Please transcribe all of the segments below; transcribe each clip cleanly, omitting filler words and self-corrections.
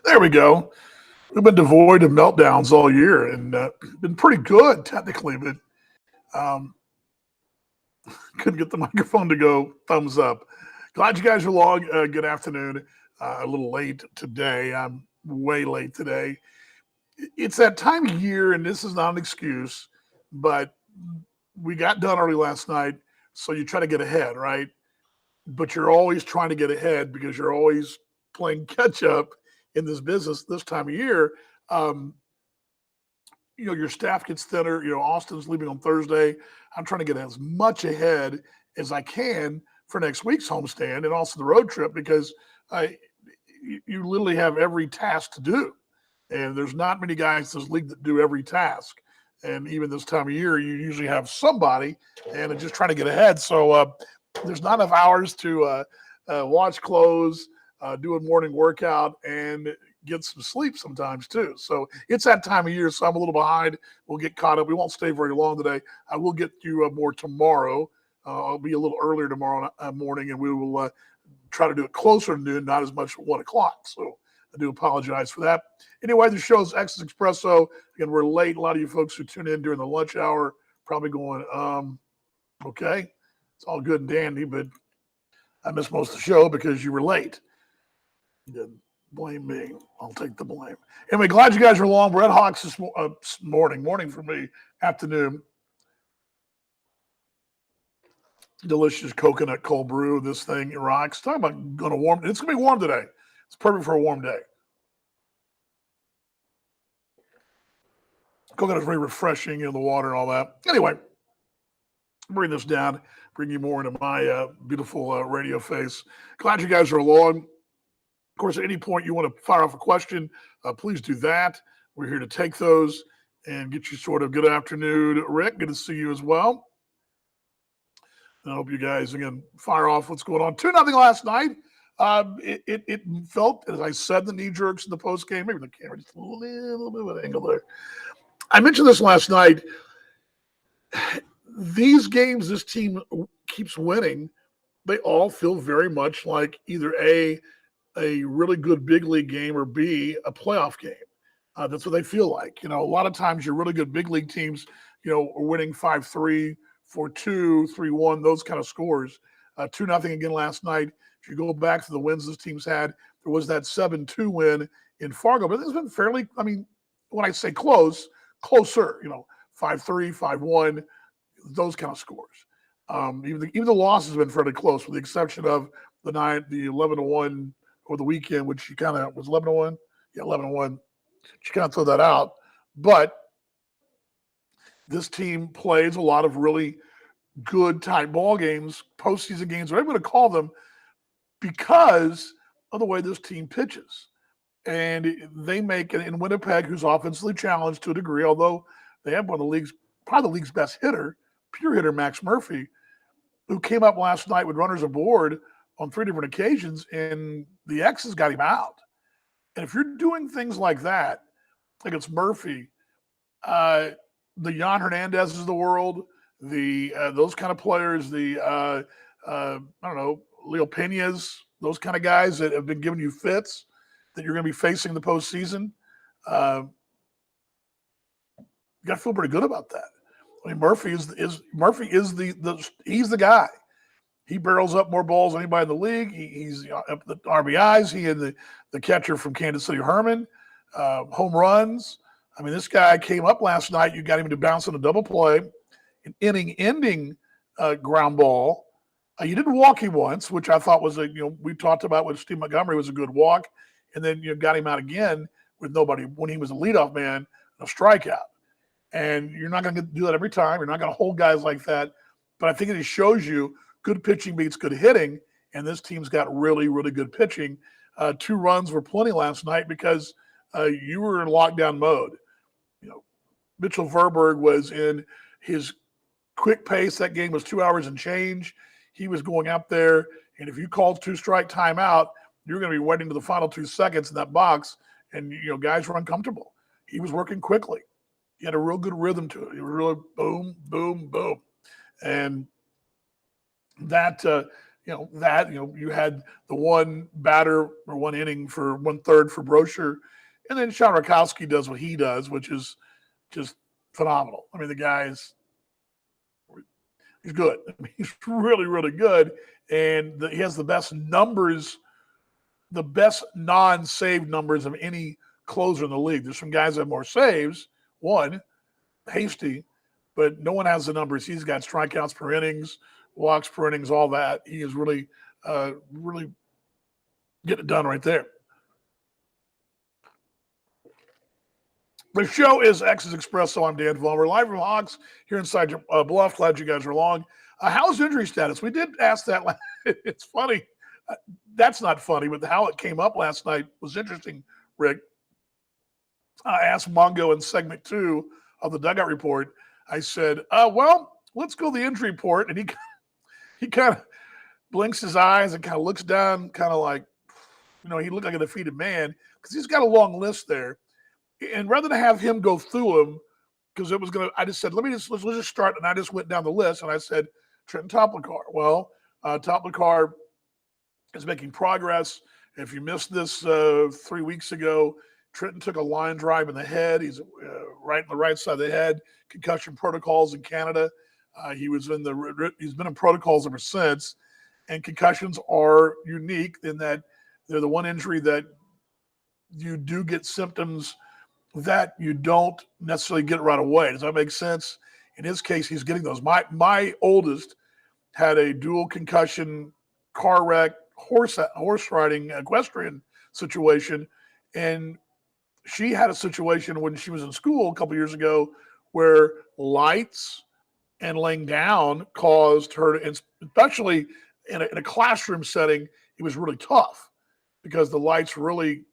There we go. We've been devoid of meltdowns all year and been pretty good technically, but um, couldn't get the microphone to go thumbs up. Glad you guys are along. Good afternoon. A little late today. I'm way late today. It's that time of year, and this is not an excuse, but we got done early last night, so you try to get ahead, right? But you're always trying to get ahead because you're always playing catch up in this business this time of year. Um, your staff gets thinner. Austin's leaving on Thursday. I'm trying to get as much ahead as I can for next week's homestand and also the road trip because you literally have every task to do. And there's not many guys in this league that do every task. And even this time of year, you usually have somebody and just trying to get ahead. So there's not enough hours to wash clothes, do a morning workout, and get some sleep sometimes too. So it's that time of year, so I'm a little behind. We'll get caught up. We won't stay very long today. I will get you more tomorrow. I'll be a little earlier tomorrow morning, and we will try to do it closer to noon, not as much at 1 o'clock. So I do apologize for that. Anyway, the show is Expresso. Again, we're late. A lot of you folks who tune in during the lunch hour probably going, okay, it's all good and dandy, but I missed most of the show because you were late. You didn't blame me. I'll take the blame. Anyway, glad you guys are along. We're at Hawks this morning for me, afternoon. Delicious coconut cold brew. This thing rocks. Talking about going to warm. It's going to be warm today. It's perfect for a warm day. Coconut is very refreshing in the water and all that. Anyway, bring this down, bring you more into my beautiful radio face. Glad you guys are along. Of course, at any point you want to fire off a question, please do that. We're here to take those and get you sort of good afternoon, Rick. Good to see you as well. And I hope you guys, again, fire off what's going on. 2-0 last night. It felt, as I said, the knee jerks in the post game. Maybe the camera just a little bit of an angle there. I mentioned this last night. These games this team keeps winning, they all feel very much like either A, a really good big league game, or B, a playoff game. That's what they feel like. A lot of times your really good big league teams, are winning 5-3, 4-2, 3-1, those kind of scores. 2-0 again last night. If you go back to the wins this team's had, there was that 7-2 win in Fargo, but it's been fairly, when I say closer, 5-3, 5-1, those kind of scores. Even the loss has been fairly close, with the exception of the 11-1 over the weekend, which you kind of was 11-1. Yeah, 11-1. You kind of throw that out. But this team plays a lot of really good type ball games, postseason games, whatever you want to call them, because of the way this team pitches. And they make it in Winnipeg, who's offensively challenged to a degree, although they have one of the league's, probably the league's best hitter, pure hitter, Max Murphy, who came up last night with runners aboard on 3 different occasions, and the X's got him out. And if you're doing things like that, like it's Murphy, the Jan Hernandez's of the world, those kind of players, I don't know, Leo Pena's, those kind of guys that have been giving you fits that you're going to be facing in the postseason, you got to feel pretty good about that. Murphy is he's the guy. He barrels up more balls than anybody in the league. He's up the RBIs. He and the catcher from Kansas City, Herman, home runs. This guy came up last night. You got him to bounce on a double play, an inning-ending ground ball. You didn't walk him once, which I thought was we talked about with Steve Montgomery was a good walk, and then got him out again with nobody when he was a leadoff man, a strikeout. And you're not going to do that every time. You're not going to hold guys like that. But I think it shows you good pitching beats good hitting, and this team's got really, really good pitching. 2 runs were plenty last night because you were in lockdown mode. Mitchell Verberg was in his quick pace. That game was 2 hours and change. He was going out there, and if you called 2-strike timeout, you're going to be waiting to the final 2 seconds in that box, and guys were uncomfortable. He was working quickly. He had a real good rhythm to it. He was really boom, boom, boom. And that, you had the one batter or one inning for 1/3 for Brosher, and then Sean Rakowski does what he does, which is just phenomenal. I mean, the guy's he's good. I mean, he's really, really good, and he has the best numbers, the best non-save numbers of any closer in the league. There's some guys that have more saves. One, Hasty, but no one has the numbers. He's got strikeouts per innings, walks per innings, all that. He is really, really getting it done right there. The show is X's Expresso. I'm Dan Vaughn. We're live from Hawks here inside Bluff. Glad you guys are along. How's injury status? We did ask that. It's funny. That's not funny, but how it came up last night was interesting, Rick. I asked Mongo in segment 2 of the Dugout Report. I said, well, let's go to the injury report. And he kind of blinks his eyes and kind of looks down, kind of like, he looked like a defeated man because he's got a long list there. And rather than have him go through them, because it was going to, I just said, let's just start. And I just went down the list and I said, Trenton Toplicar. Well, Toplicar is making progress. If you missed this 3 weeks ago, Trenton took a line drive in the head. He's right on the right side of the head. Concussion protocols in Canada. He's been in protocols ever since. And concussions are unique in that they're the one injury that you do get symptoms that you don't necessarily get right away. Does that make sense? In his case, he's getting those. My oldest had a dual concussion car wreck, horse riding, equestrian situation, and she had a situation when she was in school a couple years ago where lights and laying down caused her to, especially in a classroom setting, it was really tough because the lights really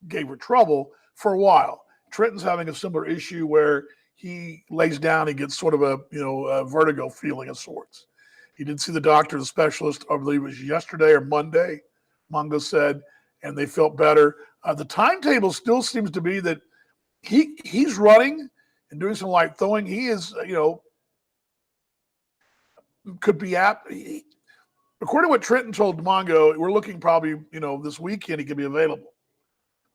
gave her trouble for a while. Trenton's having a similar issue where he lays down, he gets sort of a vertigo feeling of sorts. He did see the doctor, the specialist, I believe it was yesterday or Monday, Mongo said, and they felt better. The timetable still seems to be that he's running and doing some light throwing. He is, could be apt. According to what Trenton told Mongo, we're looking probably, this weekend he could be available.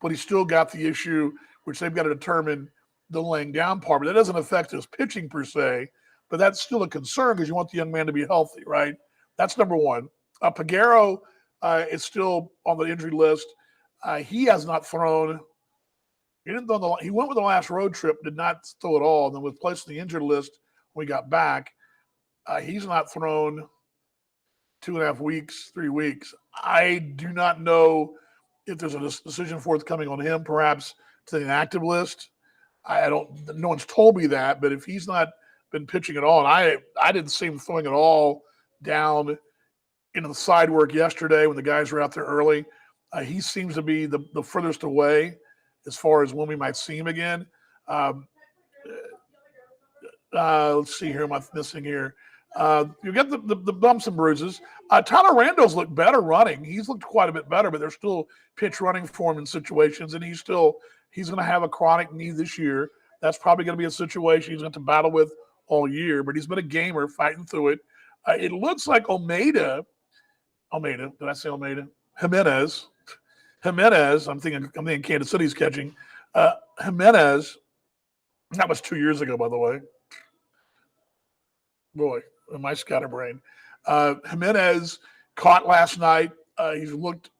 But he's still got the issue, which they've got to determine the laying down part. But that doesn't affect his pitching per se, but that's still a concern because you want the young man to be healthy, right? That's number one. Pagero is still on the injury list. He has not thrown. He didn't throw he went with the last road trip, did not throw at all. And then was placed on the injured list when we got back. He's not thrown 2.5 weeks, 3 weeks. I do not know if there's a decision forthcoming on him, perhaps to the inactive list. No one's told me that, but if he's not been pitching at all, and I didn't see him throwing at all down into the side work yesterday when the guys were out there early. He seems to be the furthest away as far as when we might see him again. Let's see here. Am I missing here? You get the bumps and bruises. Tyler Randall's looked better running. He's looked quite a bit better, but there's still pitch running for him in situations, and he's going to have a chronic knee this year. That's probably going to be a situation he's going to battle with all year, but he's been a gamer fighting through it. It looks like Almeida, did I say Almeida? Jimenez, I'm thinking Kansas City's catching. Jimenez, that was 2 years ago, by the way. Boy, my scatterbrain. Jimenez caught last night. He's looked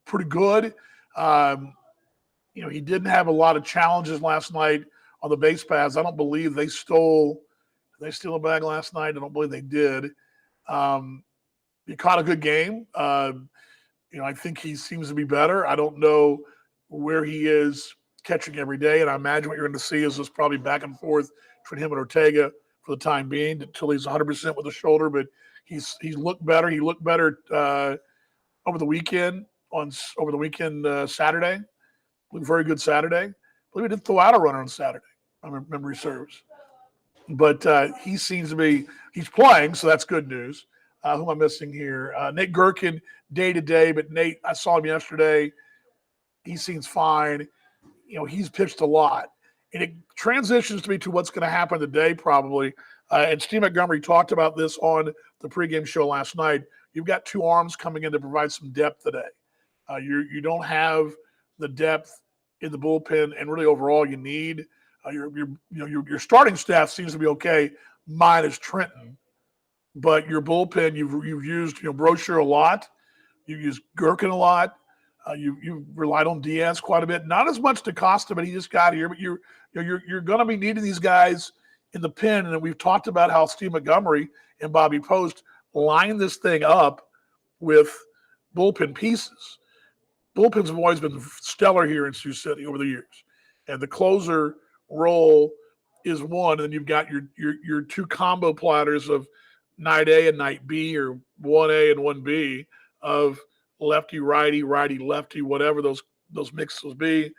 pretty good. He didn't have a lot of challenges last night on the base paths. I don't believe they stole. Did they steal a bag last night? I don't believe they did. He caught a good game. I think he seems to be better. I don't know where he is catching every day, and I imagine what you're going to see is this probably back and forth between him and Ortega for the time being until he's 100% with the shoulder. But he's looked better. He looked better over the weekend Saturday. Looked very good Saturday. I believe he did throw out a runner on Saturday. I memory serves. But he seems to be – he's playing, so that's good news. Who am I missing here? Nate Gherkin, day-to-day. But Nate, I saw him yesterday. He seems fine. He's pitched a lot. And it transitions to me to what's going to happen today probably. And Steve Montgomery talked about this on the pregame show last night. you've got two arms coming in to provide some depth today. You don't have the depth in the bullpen, and really overall you need your starting staff seems to be okay, minus Trenton, but your bullpen you've used Brochure a lot, you've used Gherkin a lot, you relied on Diaz quite a bit, not as much DaCosta, but he just got here. But you're going to be needing these guys in the pen, and we've talked about how Steve Montgomery and Bobby Post line this thing up with bullpen pieces. Bullpens have always been stellar here in Sioux City over the years, and the closer role is one, and you've got your two combo platters of night A and night B, or 1A and 1B, of lefty righty, righty lefty, whatever those mixes will be.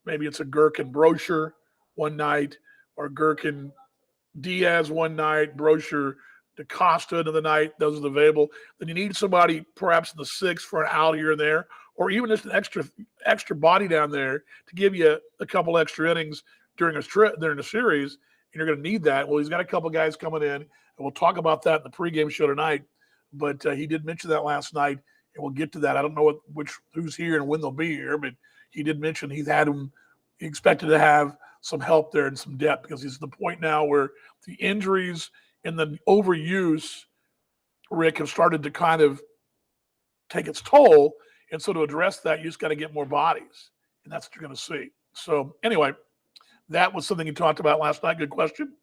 Maybe it's a Gherkin Brochure one night, or Gherkin Diaz one night, Brochure DaCosta into the night. Those are available. Then you need somebody perhaps in the sixth for an out here and there, or even just an extra body down there to give you a couple extra innings during a series, and you're going to need that. Well, he's got a couple guys coming in, and we'll talk about that in the pregame show tonight. But he did mention that last night, and we'll get to that. I don't know who's here and when they'll be here, but he did mention he expected to have some help there and some depth, because he's at the point now where the injuries and the overuse, Rick, have started to kind of take its toll. And so to address that, you just got to get more bodies, and that's what you're going to see. So anyway, that was something he talked about last night. Good question.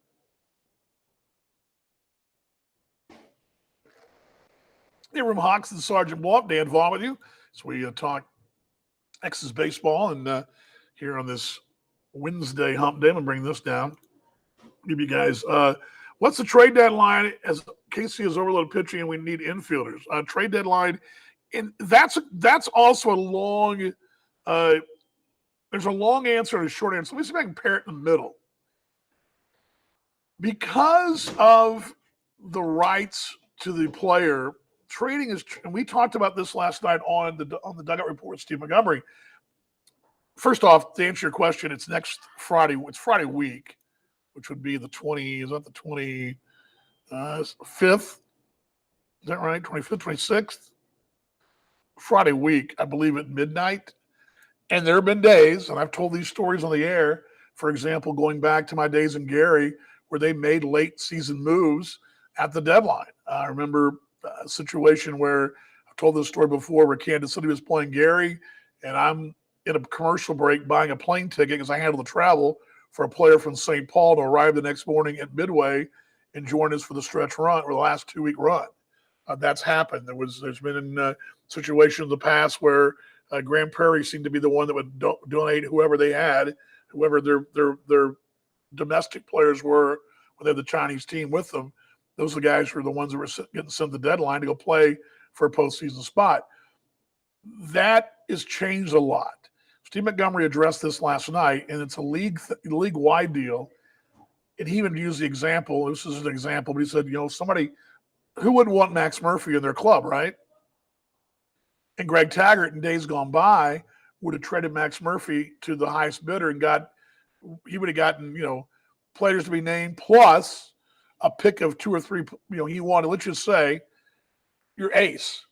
Hey, Room Hawks and Sergeant Bluff, Dan Vaughn with you as we talk X's baseball, and here on this Wednesday hump day, I'm going to bring this down. Give you guys what's the trade deadline, as Casey is overloaded pitching and we need infielders. Trade deadline, and that's also a long there's a long answer and a short answer. Let me see if I can pair it in the middle. Because of the rights to the player, trading is, and we talked about this last night on the Dugout Report with Steve Montgomery. First off, to answer your question, it's next Friday. It's Friday week, which would be the 20. Is that the 25th? Is that right? 25th, 26th? Friday week, I believe, at midnight. And there have been days, and I've told these stories on the air, for example, going back to my days in Gary, where they made late season moves at the deadline. I remember a situation where I've told this story before, where Kansas City was playing Gary, and I'm in a commercial break buying a plane ticket because I handle the travel for a player from St. Paul to arrive the next morning at Midway and join us for the stretch run, or the last 2-week run. That's happened. There's been situations in the past where Grand Prairie seemed to be the one that would donate whoever they had, whoever their domestic players were when they had the Chinese team with them. Those are the guys who are the ones that were getting sent to the deadline to go play for a postseason spot. That has changed a lot. Steve Montgomery addressed this last night, and it's a league-wide deal. And he even used the example. This is an example, but he said, somebody who wouldn't want Max Murphy in their club, right? And Greg Taggart in days gone by would have traded Max Murphy to the highest bidder, and he would have gotten, players to be named plus a pick of 2 or 3, he wanted, let's just say, your ace.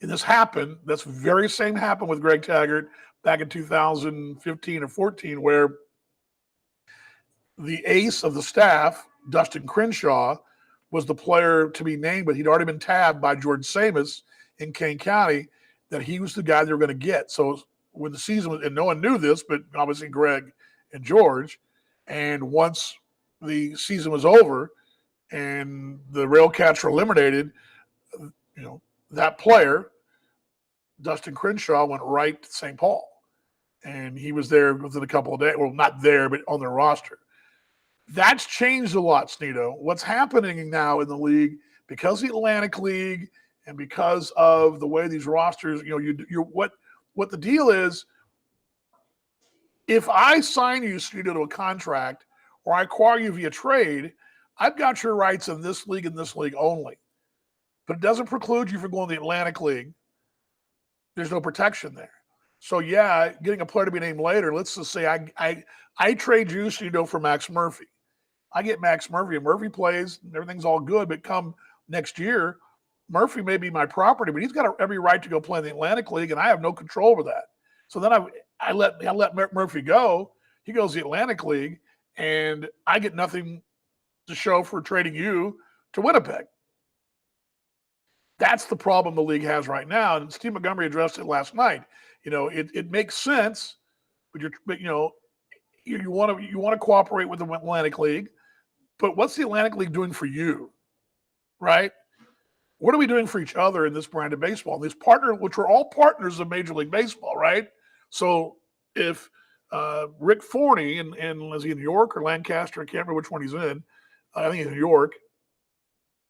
And this happened. That's very same happened with Greg Taggart back in 2015 or 14, where the ace of the staff, Dustin Crenshaw, was the player to be named, but he'd already been tabbed by George Samus in Kane County that he was the guy they were going to get. So when the season was, and no one knew this, but obviously Greg and George, and once the season was over and the Railcats were eliminated, that player, Dustin Crenshaw, went right to St. Paul. And he was there within a couple of days. Well, not there, but on their roster. That's changed a lot, Snedo. What's happening now in the league, because of the Atlantic League and because of the way these rosters, what the deal is, if I sign you, Snedo, to a contract, or I acquire you via trade, I've got your rights in this league and this league only. But it doesn't preclude you from going to the Atlantic League. There's no protection there. So, yeah, getting a player to be named later, let's just say I trade you, Snedo, for Max Murphy. I get Max Murphy, and Murphy plays, and everything's all good, but come next year, Murphy may be my property, but he's got every right to go play in the Atlantic League, and I have no control over that. So then I let Murphy go. He goes to the Atlantic League, and I get nothing to show for trading you to Winnipeg. That's the problem the league has right now, and Steve Montgomery addressed it last night. It makes sense, but you want to cooperate with the Atlantic League, but what's the Atlantic League doing for you, right? What are we doing for each other in this brand of baseball? These partners, which are all partners of Major League Baseball, right? So if Rick Forney and is he in New York or Lancaster? I can't remember which one he's in. I think he's in New York.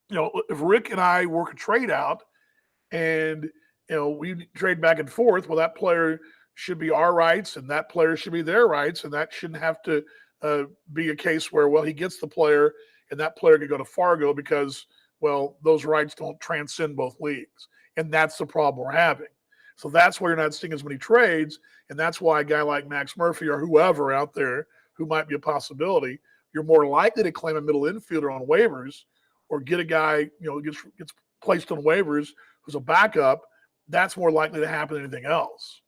If Rick and I work a trade out and we trade back and forth, well, that player should be our rights and that player should be their rights, and that shouldn't have to be a case where, well, he gets the player and that player could go to Fargo because, well, those rights don't transcend both leagues. And that's the problem we're having. So that's why you're not seeing as many trades, and that's why a guy like Max Murphy or whoever out there who might be a possibility, you're more likely to claim a middle infielder on waivers or get a guy, gets placed on waivers who's a backup. That's more likely to happen than anything else.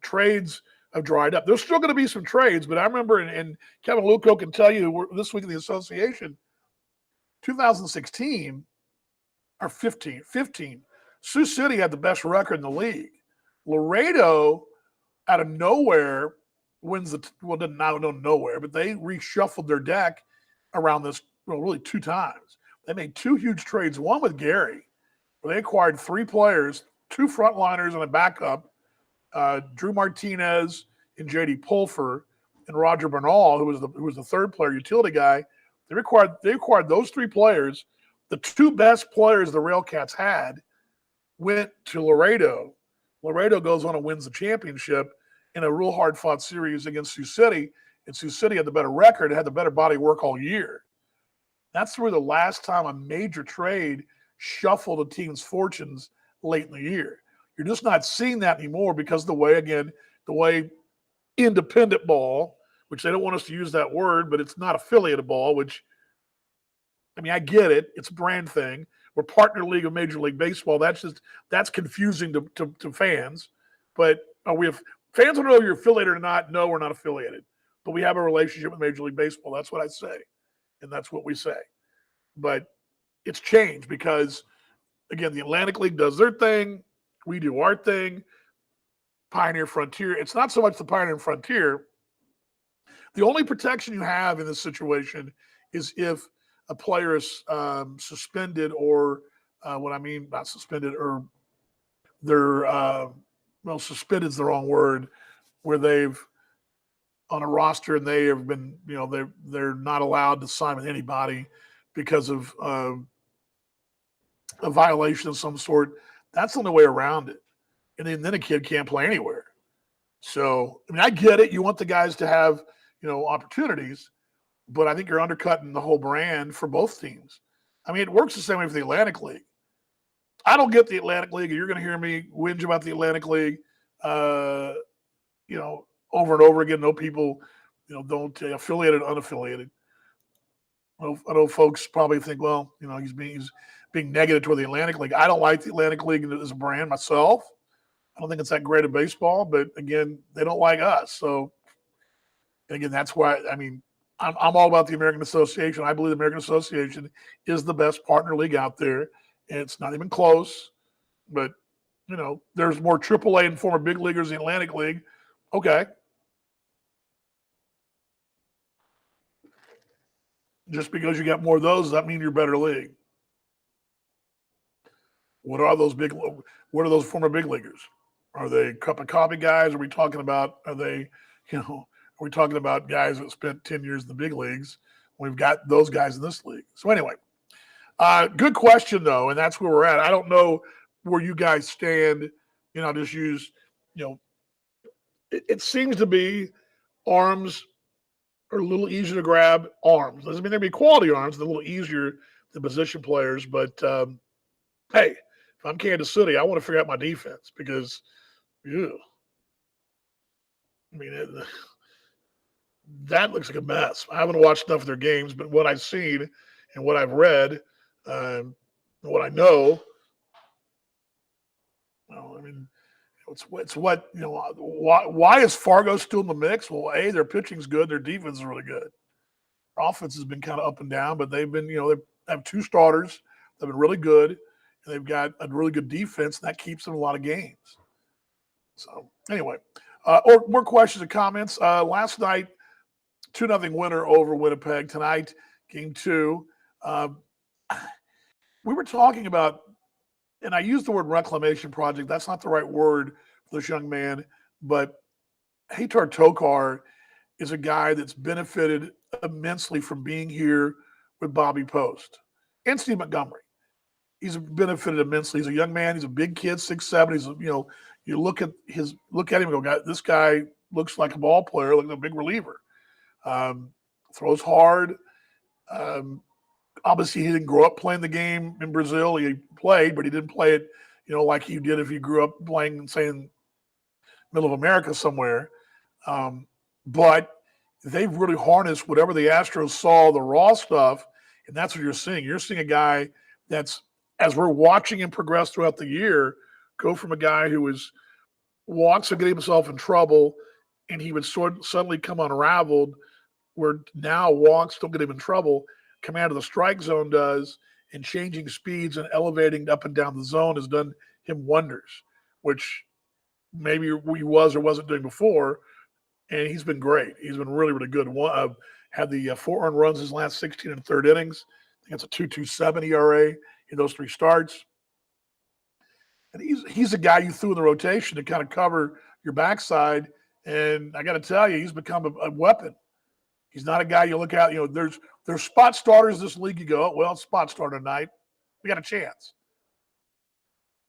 Trades have dried up. There's still going to be some trades, but I remember, and Kevin Luco can tell you this week in the association, 2016 or 15, Sioux City had the best record in the league. Laredo, out of nowhere, wins nowhere, but they reshuffled their deck around this, really 2 times. They made 2 huge trades, one with Gary, where they acquired 3 players, 2 frontliners and a backup, Drew Martinez and J.D. Pulfer and Roger Bernal, who was the third player, utility guy. They acquired those 3 players. The 2 best players the Railcats had went to Laredo. Laredo goes on and wins the championship in a real hard-fought series against Sioux City, and Sioux City had the better record, had the better body work all year. That's really the last time a major trade shuffled a team's fortunes late in the year. You're just not seeing that anymore because the way independent ball, which they don't want us to use that word, but it's not affiliated ball, which, I get it. It's a brand thing. We're partner league of Major League Baseball. That's confusing to fans. But fans don't know if you're affiliated or not. No, we're not affiliated. But we have a relationship with Major League Baseball. That's what I say. And that's what we say. But it's changed because, again, the Atlantic League does their thing. We do our thing. Pioneer Frontier. It's not so much the Pioneer Frontier. The only protection you have in this situation is if a player is suspended or not suspended, or they're suspended is the wrong word, where they've on a roster and they have been, they're not allowed to sign with anybody because of a violation of some sort. That's the only way around it. And then a kid can't play anywhere. So, I get it. You want the guys to have, opportunities, but I think you're undercutting the whole brand for both teams. It works the same way for the Atlantic League. I don't get the Atlantic League, and you're going to hear me whinge about the Atlantic League, over and over again. No people, don't affiliated, unaffiliated. I know folks probably think, well, he's being negative toward the Atlantic League. I don't like the Atlantic League as a brand myself. I don't think it's that great of baseball, but again, they don't like us. So, again, that's why, I'm all about the American Association. I believe the American Association is the best partner league out there, and it's not even close. But, there's more AAA and former big leaguers in the Atlantic League. Okay. Just because you got more of those, does that mean you're a better league? What are those former big leaguers? Are they cup of coffee guys? Are we talking about, are we talking about guys that spent 10 years in the big leagues? We've got those guys in this league. So anyway, good question though, and that's where we're at. I don't know where you guys stand. I'll just use, it seems to be arms are a little easier to grab. Arms doesn't mean there'd be quality arms. They're a little easier than position players. But hey, if I'm Kansas City, I want to figure out my defense because, that looks like a mess. I haven't watched enough of their games, but what I've seen and what I've read, what I know, I mean, it's what why is Fargo still in the mix? Well, their pitching's good, their defense is really good. Their offense has been kind of up and down, but they've been they have two starters that have been really good, and they've got a really good defense, and that keeps them in a lot of games. So anyway, or more questions and comments. Last night, 2-0 winner over Winnipeg. Tonight, game 2. We were talking about, and I used the word reclamation project. That's not the right word for this young man, but Heitor Tokar is a guy that's benefited immensely from being here with Bobby Post and Steve Montgomery. He's benefited immensely. He's a young man. He's a big kid, 6'7". He's you look at him and go, this guy looks like a ball player, like a big reliever. Throws hard. Obviously, he didn't grow up playing the game in Brazil. He played, but he didn't play it, like he did if he grew up playing, say, in middle of America somewhere. But they've really harnessed whatever the Astros saw, the raw stuff, and that's what you're seeing. You're seeing a guy that's, as we're watching him progress throughout the year, go from a guy who walks and get himself in trouble, and he would suddenly come unraveled, where now walks don't get him in trouble. Command of the strike zone does, and changing speeds and elevating up and down the zone has done him wonders, which maybe he was or wasn't doing before. And he's been great. He's been really, really good. Had the 4 earned runs his last 16 and third innings. I think it's a 2.27 ERA in those 3 starts. And he's a guy you threw in the rotation to kind of cover your backside. And I got to tell you, he's become a weapon. He's not a guy you look at. There's spot starters in this league. You go, well, it's spot starter tonight. We got a chance.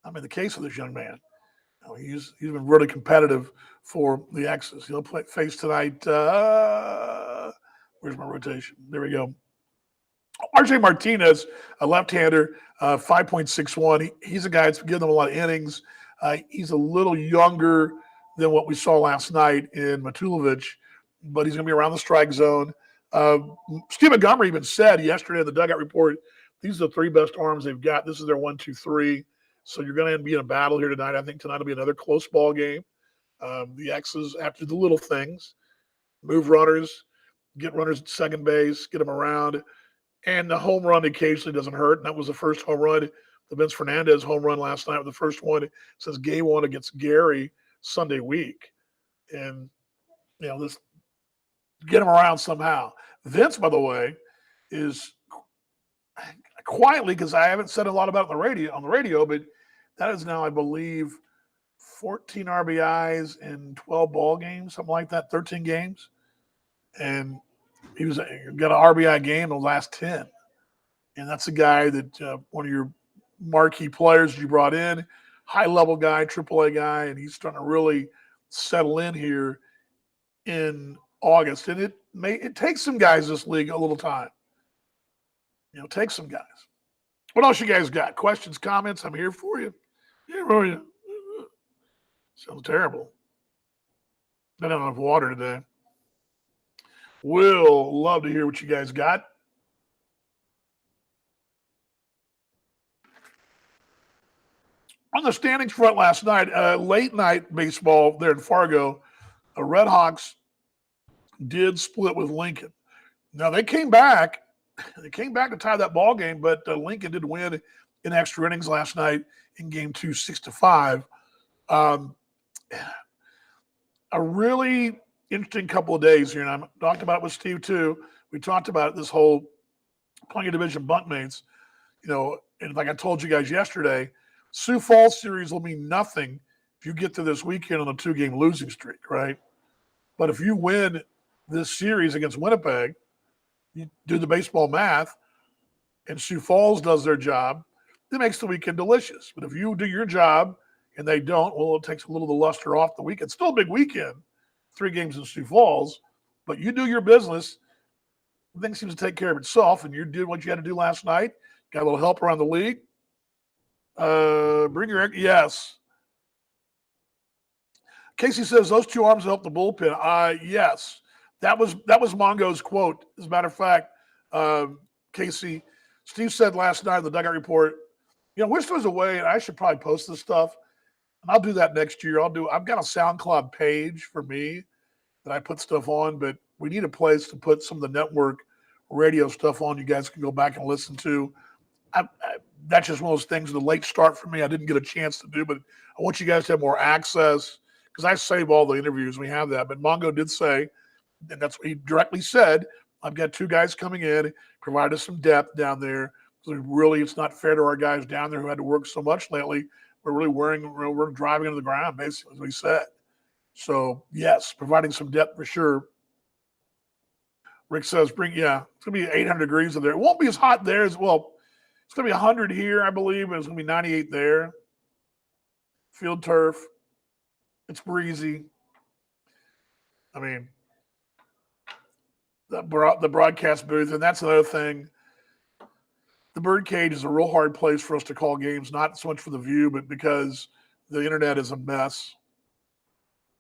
I mean, the case of this young man. He's been really competitive for the X's. He'll face tonight. Where's my rotation? There we go. RJ Martinez, a left-hander, 5.61. He's a guy that's given them a lot of innings. He's a little younger than what we saw last night in Matulovic, but he's going to be around the strike zone. Steve Montgomery even said yesterday in the dugout report, these are the 3 best arms they've got. This is their 1, 2, 3. So you're going to be in a battle here tonight. I think tonight will be another close ball game. The X's, after the little things, move runners, get runners at second base, get them around. And the home run occasionally doesn't hurt. And that was the first home run, the Vince Fernandez home run last night, the first one since game 1 against Gary Sunday week. And, let's get him around somehow. Vince, by the way, is quietly, because I haven't said a lot about it on the radio, but that is now, I believe, 14 RBIs in 12 ball games, something like that, 13 games. And he got an RBI game in the last 10. And that's a guy that one of your marquee players you brought in, high-level guy, AAA guy, and he's starting to really settle in here in August. And it takes some guys this league a little time. Take some guys. What else you guys got? Questions, comments? I'm here for you. Yeah, for you. Sounds terrible. I don't have enough water today. Will love to hear what you guys got. On the standings front last night, late night baseball there in Fargo, the Red Hawks did split with Lincoln. Now they came back. They came back to tie that ball game, but Lincoln did win in extra innings last night in game 2, 6-5. A really interesting couple of days here, and I talked about it with Steve too. We talked about this whole playing a division bunkmates. And like I told you guys yesterday, Sioux Falls series will mean nothing if you get to this weekend on a 2-game losing streak, right? But if you win this series against Winnipeg, you do the baseball math, and Sioux Falls does their job, it makes the weekend delicious. But if you do your job and they don't, well, it takes a little of the luster off the weekend. Still a big weekend, 3 games in Sioux Falls, but you do your business. Things seems to take care of itself, and you did what you had to do last night. Got a little help around the league. Yes. Casey says those 2 arms help the bullpen. Yes. That was Mongo's quote. As a matter of fact, Casey, Steve said last night in the dugout report, wish there was a way, and I should probably post this stuff. And I'll do that next year. I've got a SoundCloud page for me that I put stuff on, but we need a place to put some of the network radio stuff on. You guys can go back and listen to. That's just one of those things, the late start for me. I didn't get a chance to do, but I want you guys to have more access because I save all the interviews. We have that. But Mongo did say, and that's what he directly said, I've got 2 guys coming in, provide us some depth down there. So really, it's not fair to our guys down there who had to work so much lately. We're driving into the ground, basically, as we said. So, yes, providing some depth for sure. Rick says, it's going to be 800 degrees in there. It won't be as hot there as well. It's going to be 100 here, I believe, and it's going to be 98 there. Field turf. It's breezy. I mean, the broadcast booth, and that's another thing. The birdcage is a real hard place for us to call games, not so much for the view, but because the internet is a mess.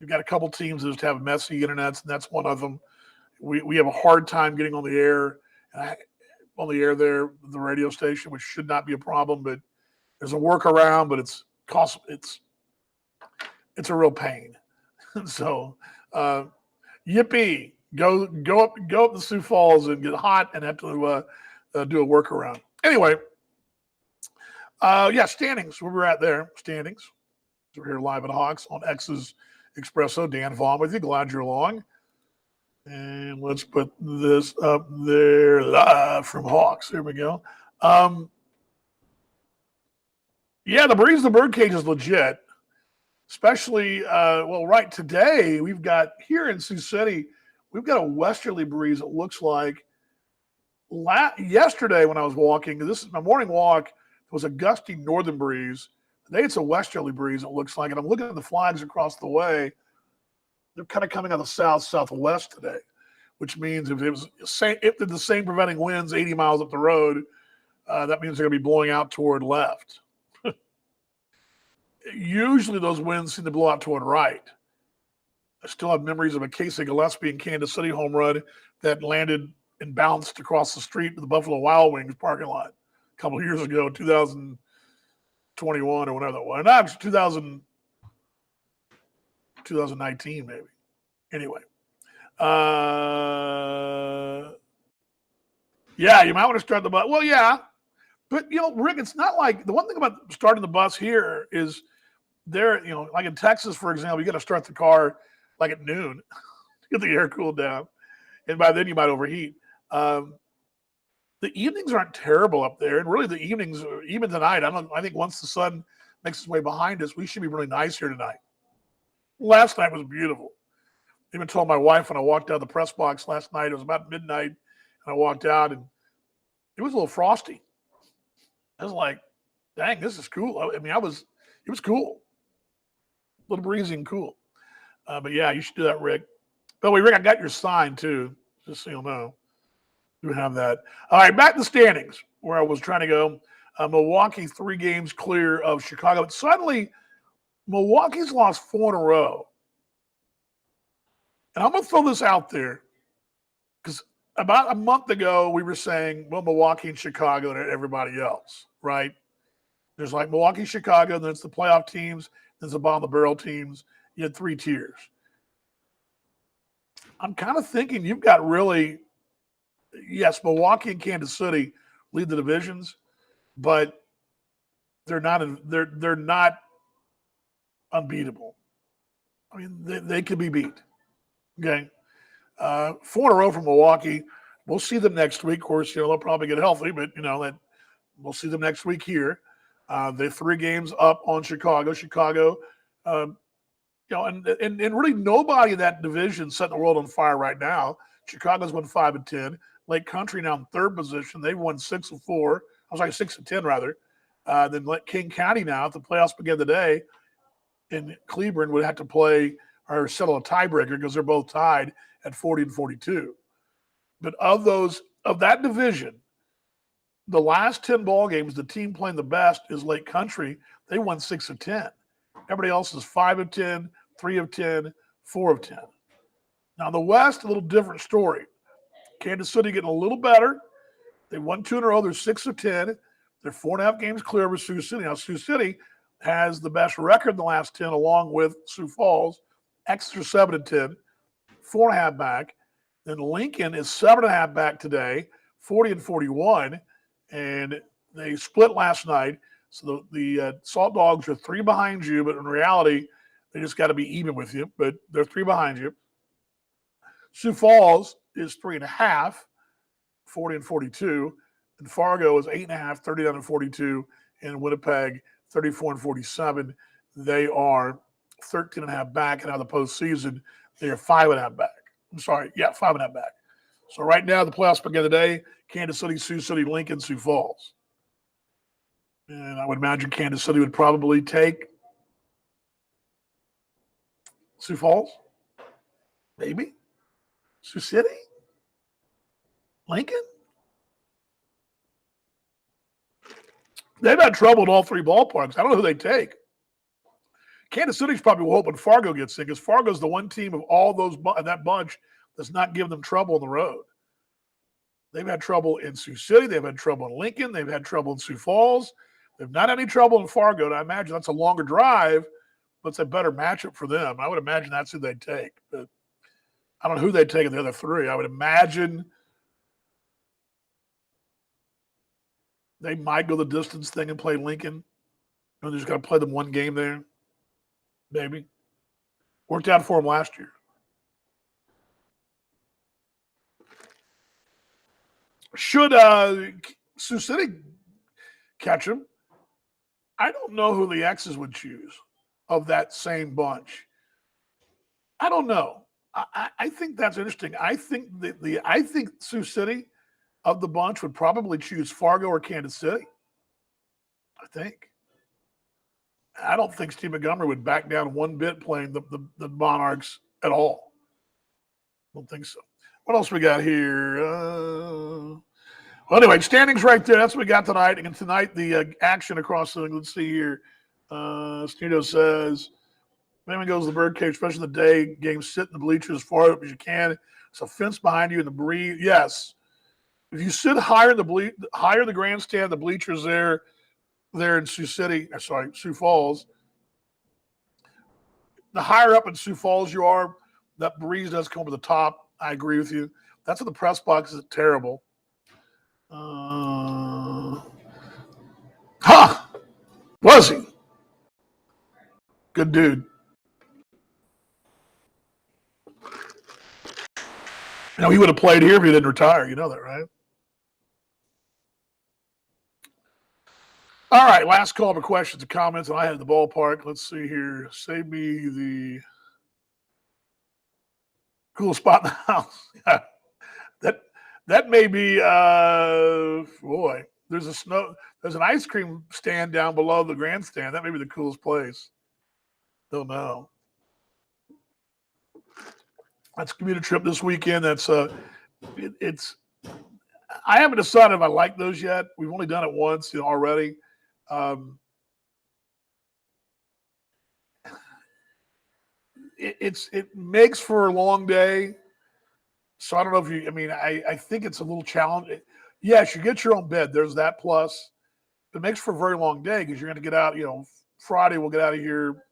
You've got a couple teams that just have messy internets, and that's one of them. We have a hard time getting on the air there, the radio station, which should not be a problem, but there's a workaround, but it's a real pain. So, yippee, go up the Sioux Falls and get hot and have to do a workaround. Anyway, standings. Where we're at there, standings. So we're here live at Hawks on X's Expresso. Dan Vaughn with you. Glad you're along. And let's put this up there live from Hawks. There we go. The breeze, the birdcage is legit. Especially, right today, we've got here in Sioux City, we've got a westerly breeze, it looks like. Yesterday when I was walking, this is my morning walk, it was a gusty northern breeze. Today it's a westerly breeze, it looks like. And I'm looking at the flags across the way. They're kind of coming out of the southwest today, which means if they're the same prevailing winds 80 miles up the road, that means they're going to be blowing out toward left. Usually those winds seem to blow out toward right. I still have memories of a Casey Gillespie in Kansas City home run that landed and bounced across the street to the Buffalo Wild Wings parking lot a couple of years ago, 2021 or whatever that was. No, it was 2019 maybe. Anyway. You might want to start the bus. Well, yeah. But, Rick, it's not like – the one thing about starting the bus here is there, like in Texas, for example, you got to start the car like at noon to get the air cooled down. And by then you might overheat. The evenings aren't terrible up there. And really the evenings, even tonight, I think once the sun makes its way behind us, we should be really nice here tonight. Last night was beautiful. I even told my wife when I walked out of the press box last night, it was about midnight, and I walked out, and it was a little frosty. I was like, dang, this is cool. It was cool. A little breezy and cool. But yeah, you should do that, Rick. By the way, Rick, I got your sign too, just so you'll know. You have that. All right, back to the standings where I was trying to go. Milwaukee 3 games clear of Chicago. But suddenly, Milwaukee's lost 4 in a row. And I'm going to throw this out there because about a month ago, we were saying, well, Milwaukee and Chicago and everybody else, right? There's like Milwaukee, Chicago, and then it's the playoff teams, there's the bottom of the barrel teams. You had 3 tiers. I'm kind of thinking you've got really, yes, Milwaukee and Kansas City lead the divisions, but they're not unbeatable. I mean, they could be beat. Okay. 4 in a row from Milwaukee. We'll see them next week. Of course, they'll probably get healthy, but that we'll see them next week here. They're 3 games up on Chicago. Chicago, and really nobody in that division setting the world on fire right now. Chicago's won 5-10. Lake Country now in 3rd position. They've won 6 of 4. I was like 6-10 rather. Then King County now, if the playoffs begin today, and Cleveland would have to play or settle a tiebreaker because they're both tied at 40 and 42. But of that division, the last 10 ball games, the team playing the best is Lake Country. They won 6 of 10. Everybody else is 5 of 10, 3 of 10, 4 of 10. Now the West, a little different story. Kansas City getting a little better. They won 2 in a row. They're 6 of 10. They're 4.5 games clear over Sioux City. Now Sioux City has the best record in the last 10, along with Sioux Falls. Exeter 7-10, 4.5 back. Then Lincoln is 7.5 back today, 40-41, and they split last night. So the Salt Dogs are 3 behind you, but in reality, they just got to be even with you. But they're 3 behind you. Sioux Falls is 3.5, 40-42, and Fargo is 8.5, 39-42, and Winnipeg 34-47. They are 13.5 back, and out of the postseason, they are 5.5 back. I'm sorry, 5.5 back. So right now, the playoffs begin today: Kansas City, Sioux City, Lincoln, Sioux Falls. And I would imagine Kansas City would probably take Sioux Falls, maybe Sioux City, Lincoln. They've had trouble in all 3 ballparks. I don't know who they take. Kansas City's probably hoping Fargo gets in, because Fargo's the one team of all those that bunch that's not giving them trouble on the road. They've had trouble in Sioux City. They've had trouble in Lincoln. They've had trouble in Sioux Falls. They've not had any trouble in Fargo. And I imagine that's a longer drive, but it's a better matchup for them. I would imagine that's who they'd take. But I don't know who they'd take in the other 3. I would imagine they might go the distance thing and play Lincoln. They're just going to play them one game there. Maybe. Worked out for them last year. Should Sioux City catch him? I don't know who the X's would choose of that same bunch. I don't know. I think that's interesting. I think I think Sioux City of the bunch would probably choose Fargo or Kansas City. I think. I don't think Steve Montgomery would back down one bit playing the Monarchs at all. I don't think so. What else we got here? Well, anyway, standings right there. That's what we got tonight. And tonight, the action across the, let's see here. Stino says, Mayman goes to the birdcage, especially in the day. Game, sit in the bleachers as far up as you can. It's a fence behind you in the breeze. Yes. If you sit higher in the grandstand, the bleachers there in Sioux Falls, the higher up in Sioux Falls you are, that breeze does come to the top. I agree with you. That's what the press box is terrible. Was he? Good dude. He would have played here if he didn't retire. You know that, right? All right, last call for questions and comments. And I had the ballpark. Let's see here. Save me the cool spot in the house. That may be boy. There's an ice cream stand down below the grandstand. That may be the coolest place. Don't know. That's a commuter trip this weekend. That's it's. I haven't decided if I like those yet. We've only done it once, already. It makes for a long day. So I don't know if you. I mean, I think it's a little challenge. Yes, you get your own bed. There's that plus. It makes for a very long day because you're going to get out. Friday we'll get out of here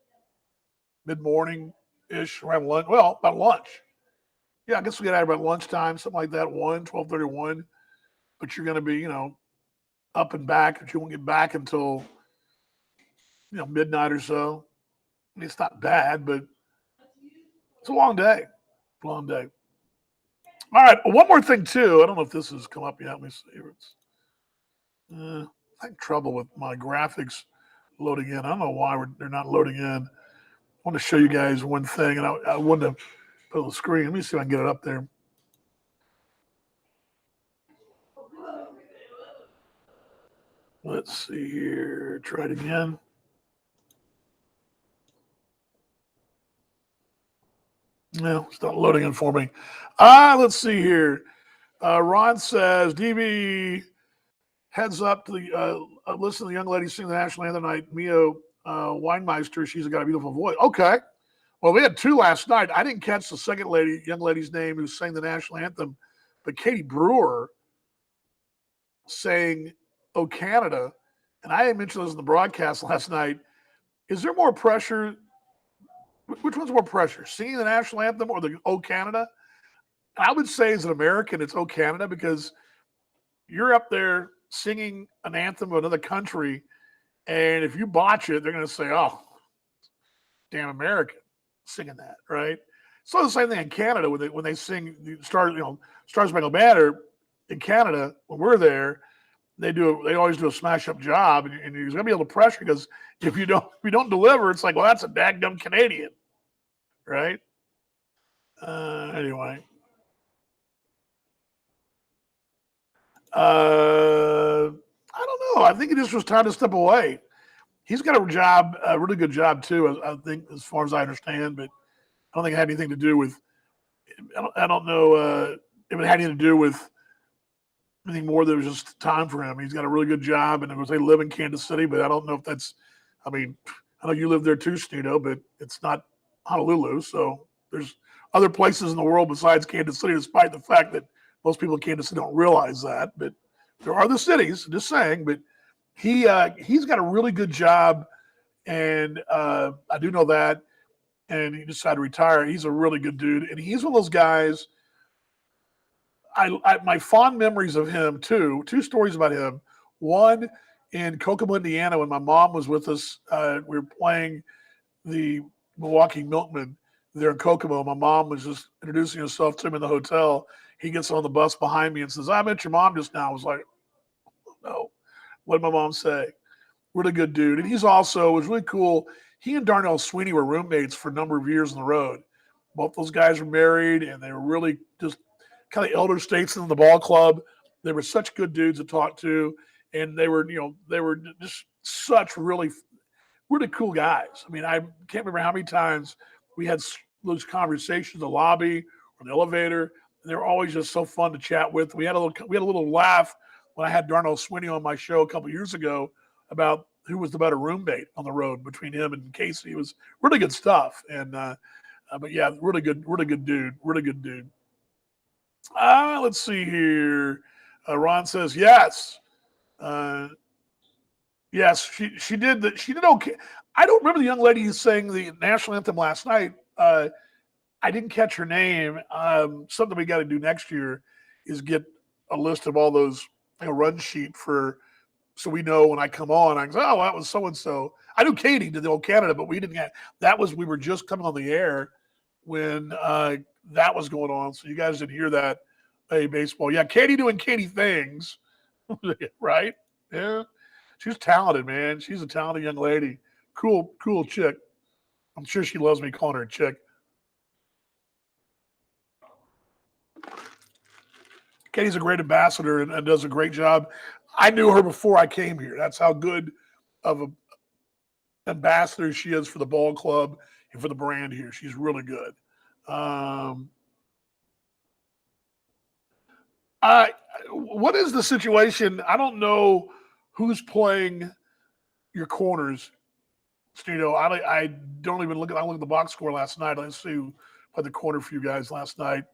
mid-morning ish around lunch. Well, about lunch. Yeah, I guess we'll get out about lunchtime, something like that. 12:31. But you're going to be, up and back. But you won't get back until midnight or so. I mean, it's not bad, but it's a long day. Long day. All right. One more thing, too. I don't know if this has come up yet. Let me see. It's having trouble with my graphics loading in. I don't know why they're not loading in. I want to show you guys one thing, and I wanted to put on the screen. Let me see if I can get it up there. Let's see here. Try it again. No, it's not loading in for me. Let's see here. Ron says, DB, heads up to the listen to the young lady sing the national anthem tonight. Mio Weinmeister, she's got a beautiful voice. Okay. Well, we had 2 last night. I didn't catch the second young lady's name who sang the national anthem, but Katie Brewer sang "Oh Canada," and I had mentioned this in the broadcast last night. Is there more pressure? Which one's more pressure, singing the national anthem or the "O Canada"? I would say as an American, it's "O Canada" because you're up there singing an anthem of another country, and if you botch it, they're going to say, "Oh, damn American singing that," right? So the same thing in Canada when they sing Star Spangled Banner in Canada when we're there. They always do a smash up job, and you're gonna be able to pressure because if you don't deliver, it's like, well, that's a daggum Canadian, right? Anyway, I don't know. I think it just was time to step away. He's got a job, a really good job too. I think, as far as I understand, but I don't think it had anything to do with. I don't know if it had anything to do with anything more than it was just time for him. He's got a really good job, and of course they live in Kansas City, but I don't know if that's. I mean, I know you live there too, Stino, but it's not Honolulu. So there's other places in the world besides Kansas City, despite the fact that most people in Kansas City don't realize that. But there are the cities. Just saying. But he's got a really good job, and I do know that. And he decided to retire. He's a really good dude, and he's one of those guys. My fond memories of him too. Two stories about him. One in Kokomo, Indiana, when my mom was with us. We were playing the Milwaukee Milkmen there in Kokomo. My mom was just introducing herself to him in the hotel. He gets on the bus behind me and says, "I met your mom just now." I was like, "Oh, no." What did my mom say? Really good dude. And he's also, it was really cool. He and Darnell Sweeney were roommates for a number of years on the road. Both those guys were married, and they were really just kind of elder statesmen in the ball club. They were such good dudes to talk to, and they were just such really, really cool guys. I mean, I can't remember how many times we had those conversations in the lobby or in the elevator, and they were always just so fun to chat with. We had a little laugh when I had Darnell Sweeney on my show a couple years ago about who was the better roommate on the road between him and Casey. It was really good stuff, and but yeah, really good dude. Let's see here. Ron says yes. Yes, she did that. She did okay. I don't remember the young lady who sang the national anthem last night. I didn't catch her name. Something we got to do next year is get a list of all those run sheet so we know when I come on. I go, oh, that was so and so. I knew Katie did the old Canada, but we didn't have that. We were just coming on the air when that was going on. So you guys didn't hear that. Hey, baseball. Yeah, Katie doing Katie things. Right? Yeah. She's talented, man. She's a talented young lady. Cool chick. I'm sure she loves me calling her a chick. Katie's a great ambassador and does a great job. I knew her before I came here. That's how good of an ambassador she is for the ball club and for the brand here. She's really good. What is the situation? I don't know who's playing your corners, Stino. I don't even look at. I looked at the box score last night. Let's see who played the corner for you guys last night.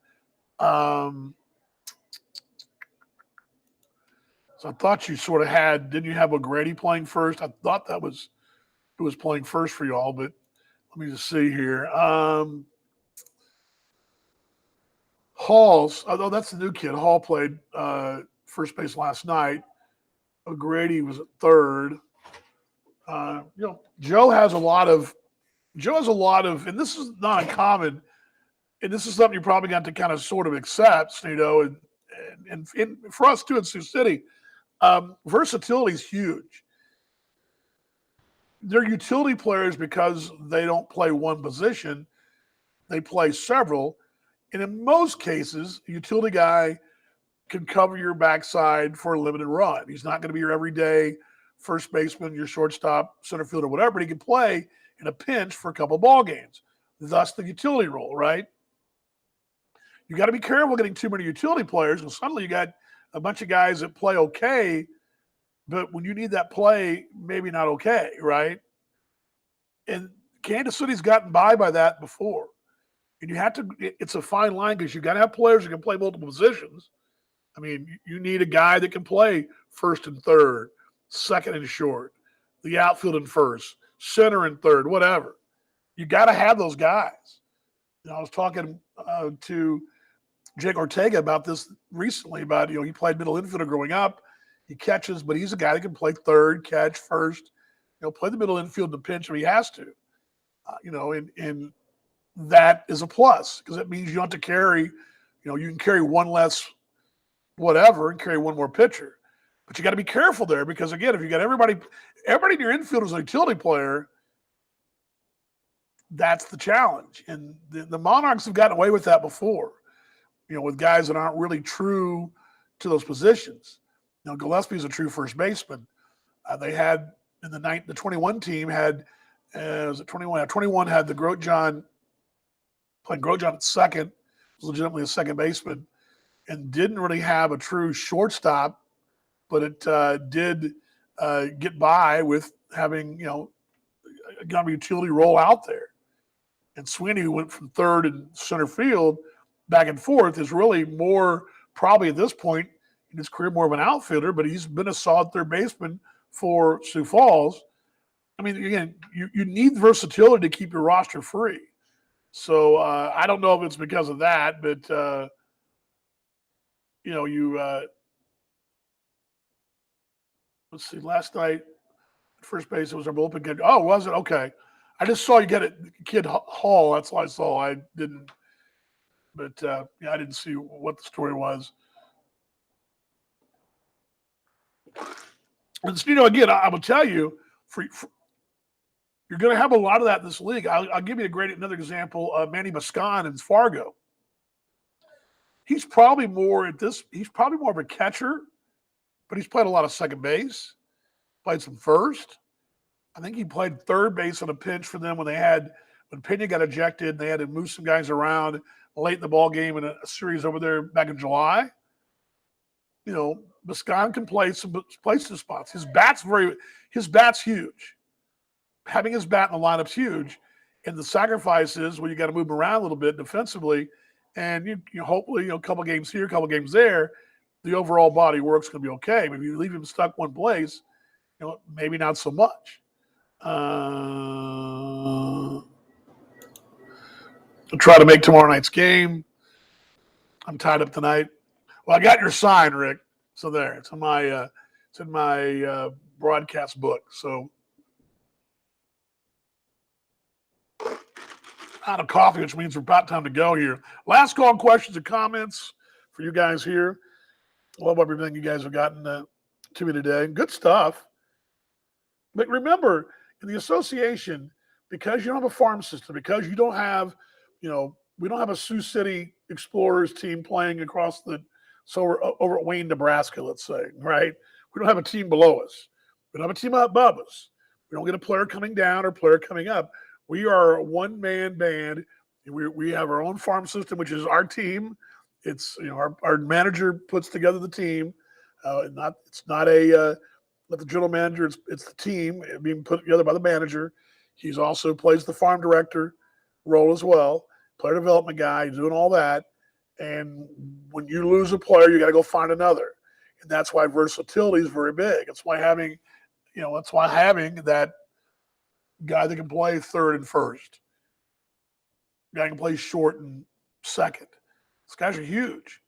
So I thought you sort of didn't you have O'Grady playing first? I thought that was who was playing first for y'all, but let me just see here. Hall's, although that's the new kid. Hall played first base last night. O'Grady was at third. Joe has a lot of, and this is not uncommon, and this is something you probably got to kind of sort of accept, and for us too in Sioux City, versatility is huge. They're utility players because they don't play one position; they play several. And in most cases, a utility guy can cover your backside for a limited run. He's not going to be your everyday first baseman, your shortstop, center fielder, whatever, but he can play in a pinch for a couple of ball games. Thus the utility role, right? You got to be careful getting too many utility players because suddenly you got a bunch of guys that play okay, but when you need that play, maybe not okay, right? And Kansas City's gotten by that before. And it's a fine line because you got to have players who can play multiple positions. I mean, you need a guy that can play first and third, second and short, the outfield and first, center and third, whatever. You got to have those guys. I was talking to Jake Ortega about this recently about, he played middle infielder growing up. He catches, but he's a guy that can play third, catch first, play the middle infield in the pinch if he has to. And that is a plus because it means you don't have to carry, you can carry one less whatever and carry one more pitcher. But you got to be careful there because, again, if you got everybody in your infield is a utility player, that's the challenge. And the Monarchs have gotten away with that before, with guys that aren't really true to those positions. Gillespie's a true first baseman. They had in the 21 team had, was it 21? 21 had the Grotjohn, playing Grotjohn at second, was legitimately a second baseman, and didn't really have a true shortstop, but it did get by with having, kind of a utility role out there. And Sweeney, who went from third and center field back and forth, is really more probably at this point in his career more of an outfielder, but he's been a solid third baseman for Sioux Falls. I mean, again, you need versatility to keep your roster free. So I don't know if it's because of that, but let's see. Last night, first base, it was our bullpen kid. Oh, was it? Okay. I just saw you get it, Kid Hall. That's all I saw. I didn't, but I didn't see what the story was. And again, I will tell you, you're going to have a lot of that in this league. I'll give you another example. Manny Bascon in Fargo. He's probably more of a catcher, but he's played a lot of second base, played some first. I think he played third base on a pinch for them when Pena got ejected and they had to move some guys around late in the ball game in a series over there back in July. Bascon can play some spots. His bat's huge. Having his bat in the lineup's huge. And the sacrifice is you got to move him around a little bit defensively. And you hopefully, a couple games here, a couple games there, the overall body work's going to be okay. But if you leave him stuck one place, maybe not so much. I'll try to make tomorrow night's game. I'm tied up tonight. Well, I got your sign, Rick. So there, it's in my broadcast book. So out of coffee, which means we're about time to go here. Last call, questions and comments for you guys here. Love everything you guys have gotten to me today. Good stuff. But remember, in the association, because you don't have a farm system, because you don't have, we don't have a Sioux City Explorers team playing across we're over at Wayne, Nebraska, let's say, right? We don't have a team below us. We don't have a team above us. We don't get a player coming down or player coming up. We are a one-man band. We have our own farm system, which is our team. It's, our manager puts together the team. It's not the general manager. It's the team being put together by the manager. He's also plays the farm director role as well, player development guy. He's doing all that. And when you lose a player, you got to go find another. And that's why versatility is very big. It's why having that guy that can play third and first, guy can play short and second. These guys are huge.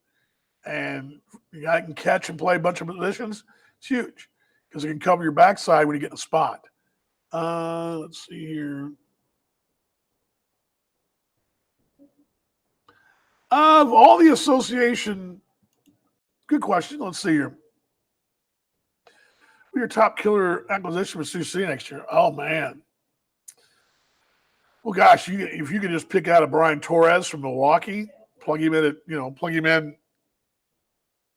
And the guy can catch and play a bunch of positions. It's huge because he can cover your backside when you get in a spot. Let's see here. Of all the association, good question. Let's see here. Who's your top killer acquisition for Sioux City next year? Oh, man. Well, gosh, if you could just pick out a Brian Torres from Milwaukee, plug him in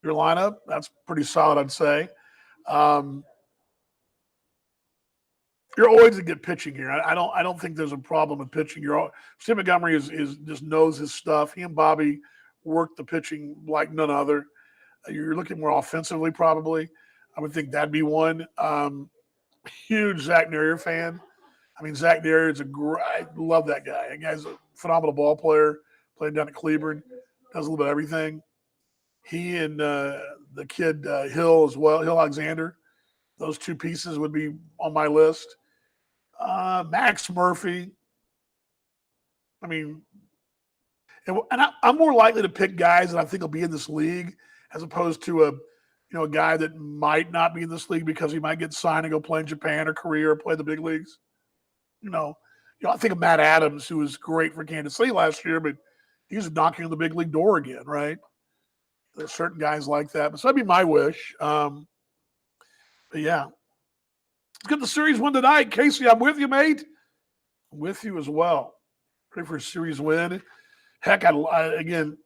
your lineup, that's pretty solid, I'd say. You're always going to get pitching here. I don't think there's a problem with pitching. Steve Montgomery is just knows his stuff. He and Bobby work the pitching like none other. You're looking more offensively, probably. I would think that'd be one. Huge Zach Nerrier fan. I mean, Zach Nerrier is I love that guy. That guy's a phenomenal ball player, playing down at Cleburne, does a little bit of everything. He and the kid Hill as well, Hill Alexander. Those two pieces would be on my list. Max Murphy. I mean, I'm more likely to pick guys that I think will be in this league as opposed to a guy that might not be in this league because he might get signed and go play in Japan or Korea or play the big leagues. I think of Matt Adams, who was great for Kansas City last year, but he's knocking on the big league door again, right? There's certain guys like that, but so that'd be my wish. But yeah, let's get the series win tonight. Casey, I'm with you, mate. I'm with you as well. Ready for a series win. Heck, again,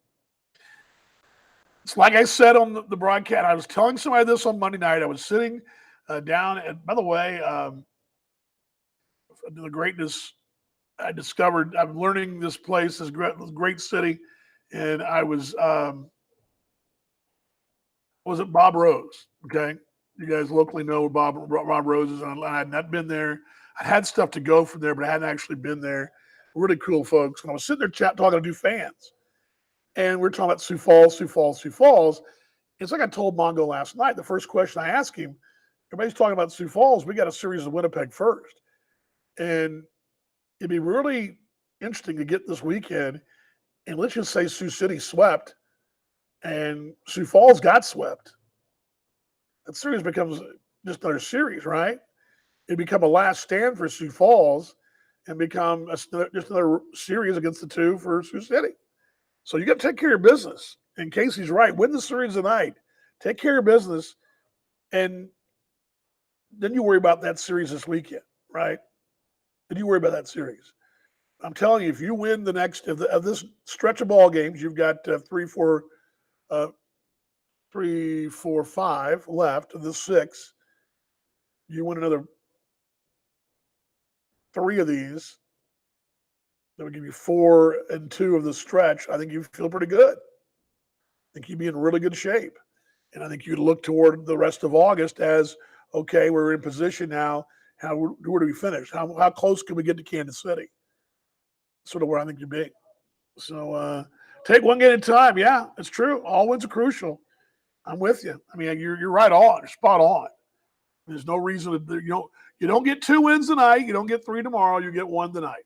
it's like I said on the broadcast. I was telling somebody this on Monday night. I was sitting down, and by the way, the greatness I discovered. I'm learning this place, this great city, and I was it Bob Rose? Okay, you guys locally know Bob Rose is, and I had not been there. I had stuff to go from there, but I hadn't actually been there. Really cool folks. And I was sitting there talking to new fans, and we're talking about Sioux Falls, Sioux Falls, Sioux Falls. It's like I told Mongo last night. The first question I asked him, everybody's talking about Sioux Falls. We got a series of Winnipeg first, and it'd be really interesting to get this weekend. And let's just say Sioux City swept, and Sioux Falls got swept. That series becomes just another series, right? It become a last stand for Sioux Falls and become just another series against the two for Sioux City. So you got to take care of your business. And Casey's right. Win the series tonight. Take care of your business. And then you worry about that series this weekend, right? Then you worry about that series. I'm telling you, if you win the next of this stretch of ball games, you've got 3, 4, 5 left of the 6. You win another 3 of these. That would give you 4 and 2 of the stretch. I think you feel pretty good. I think you'd be in really good shape. And I think you'd look toward the rest of August as, okay, we're in position now. Where do we finish? How close can we get to Kansas City? Sort of where I think you'd be. So take one game at a time. Yeah, it's true. All wins are crucial. I'm with you. I mean, you're right on. You're spot on. There's no reason you don't get 2 wins tonight. You don't get 3 tomorrow. You get 1 tonight.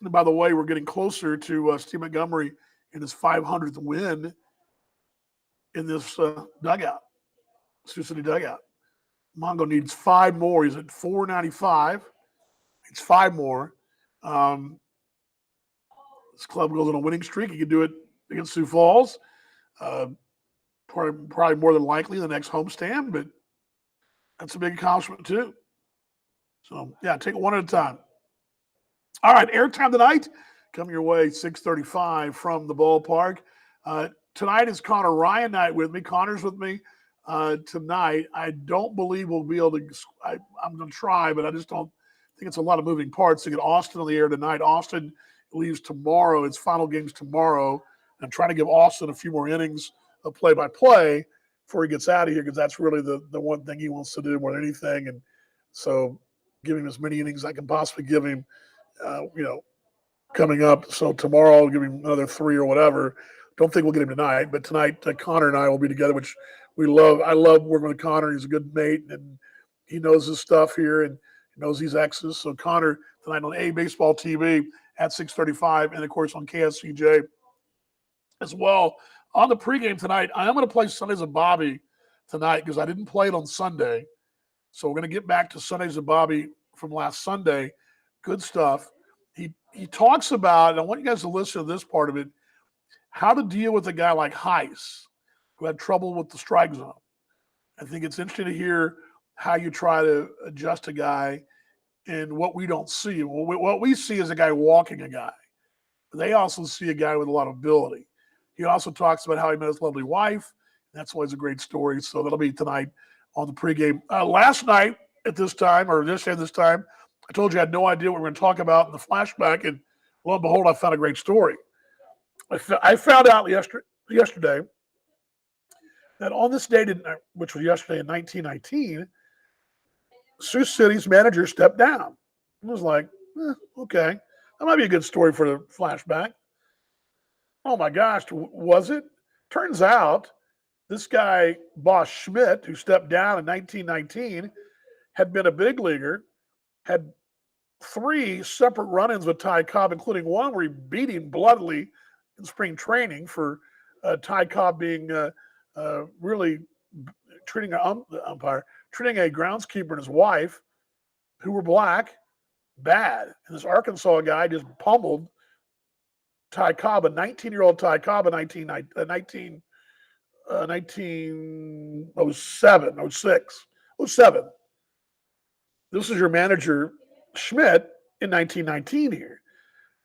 And by the way, we're getting closer to Steve Montgomery in his 500th win in this dugout, Sioux City dugout. Mongo needs 5 more. He's at 495. It's 5 more. This club goes on a winning streak. He could do it against Sioux Falls. Probably more than likely the next homestand, but that's a big accomplishment too. So, yeah, take it one at a time. All right, airtime tonight. Come your way, 6:35 from the ballpark. Tonight is Connor Ryan night with me. Connor's with me tonight. I don't believe we'll be able to I'm going to try, but I just don't think it's a lot of moving parts to get Austin on the air tonight. Austin leaves tomorrow. Its final game's tomorrow. I'm trying to give Austin a few more innings of play-by-play before he gets out of here because that's really the one thing he wants to do more than anything. And so give him as many innings I can possibly give him, coming up. So tomorrow I'll give him another 3 or whatever. Don't think we'll get him tonight, but tonight Connor and I will be together, which we love. I love working with Connor. He's a good mate, and he knows his stuff here and knows these X's. So Connor tonight on A Baseball TV at 6:35, and of course on KSCJ as well. On the pregame tonight, I am going to play Sundays of Bobby tonight because I didn't play it on Sunday. So we're going to get back to Sundays of Bobby from last Sunday. Good stuff. He talks about, and I want you guys to listen to this part of it, how to deal with a guy like Heiss, who had trouble with the strike zone. I think it's interesting to hear how you try to adjust a guy and what we don't see. What we see is a guy walking a guy. They also see a guy with a lot of ability. He also talks about how he met his lovely wife. That's always a great story. So that'll be tonight on the pregame. Last night at this time, or yesterday at this time, I told you I had no idea what we were going to talk about in the flashback, and lo and behold, I found a great story. I found out yesterday that on this date, which was yesterday in 1919, Sioux City's manager stepped down. I was like, okay, that might be a good story for the flashback. Oh my gosh, was it? Turns out this guy, Boss Schmidt, who stepped down in 1919, had been a big leaguer had 3 separate run-ins with Ty Cobb, including one where he beat him bloodily in spring training for Ty Cobb being really treating treating a groundskeeper and his wife, who were black, bad. And this Arkansas guy just pummeled Ty Cobb, a 19-year-old Ty Cobb in 1907, 06, 07. This is your manager, Schmidt, in 1919 here.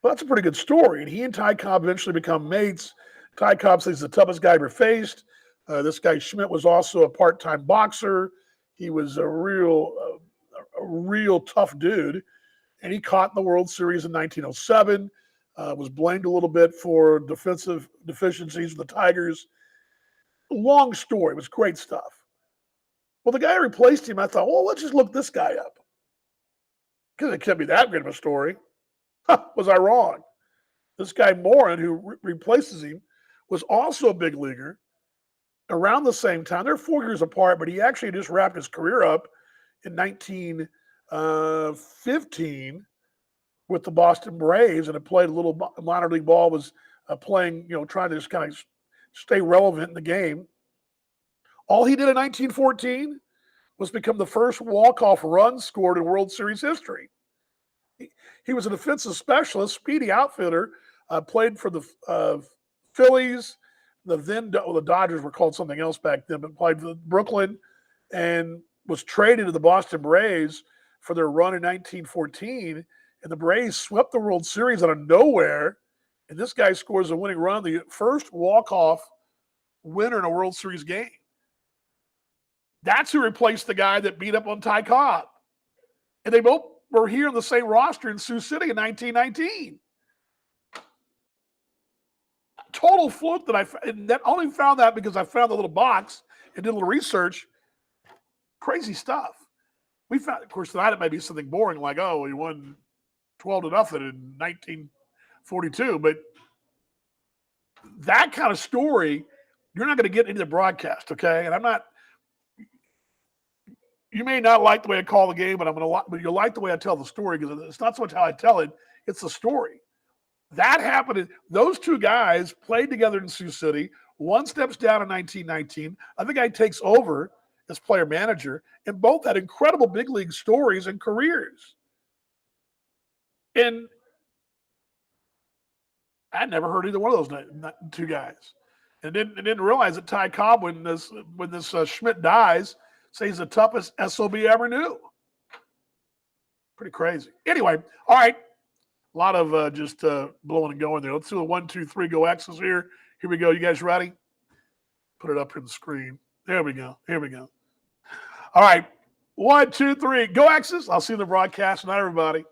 Well, that's a pretty good story. And he and Ty Cobb eventually become mates. Ty Cobb says he's the toughest guy ever faced. This guy Schmidt was also a part-time boxer. He was a real tough dude. And he caught in the World Series in 1907. Was blamed a little bit for defensive deficiencies with the Tigers. Long story. It was great stuff. Well, the guy who replaced him, I thought, well, let's just look this guy up. Because it can't be that good of a story. Was I wrong? This guy Morin, who replaces him, was also a big leaguer around the same time. They're 4 years apart, but he actually just wrapped his career up in 1915 with the Boston Braves, and had played a little minor league ball, was playing, trying to just kind of stay relevant in the game. All he did in 1914 was become the first walk-off run scored in World Series history. He was a defensive specialist, speedy outfielder, played for the Phillies. The Dodgers were called something else back then, but played for Brooklyn, and was traded to the Boston Braves for their run in 1914. And the Braves swept the World Series out of nowhere. And this guy scores a winning run, the first walk-off winner in a World Series game. That's who replaced the guy that beat up on Ty Cobb. And they both were here on the same roster in Sioux City in 1919. Total fluke that only found that because I found the little box and did a little research. Crazy stuff. We found, of course, tonight it may be something boring like, oh, he won 12-0 in 1942. But that kind of story, you're not going to get into the broadcast, okay? And I'm not. You may not like the way I call the game, but you'll like the way I tell the story, because it's not so much how I tell it; it's the story. That happened. Those two guys played together in Sioux City. One steps down in 1919. Other guy takes over as player manager, and both had incredible big league stories and careers. And I never heard either one of those two guys, and didn't realize that Ty Cobb, when this Schmidt dies, says he's the toughest SOB ever knew. Pretty crazy. Anyway, all right. A lot of just blowing and going there. Let's do a 1, 2, 3 go X's here. Here we go. You guys ready? Put it up on the screen. There we go. Here we go. All right. 1, 2, 3 go X's. I'll see you in the broadcast. Night, everybody.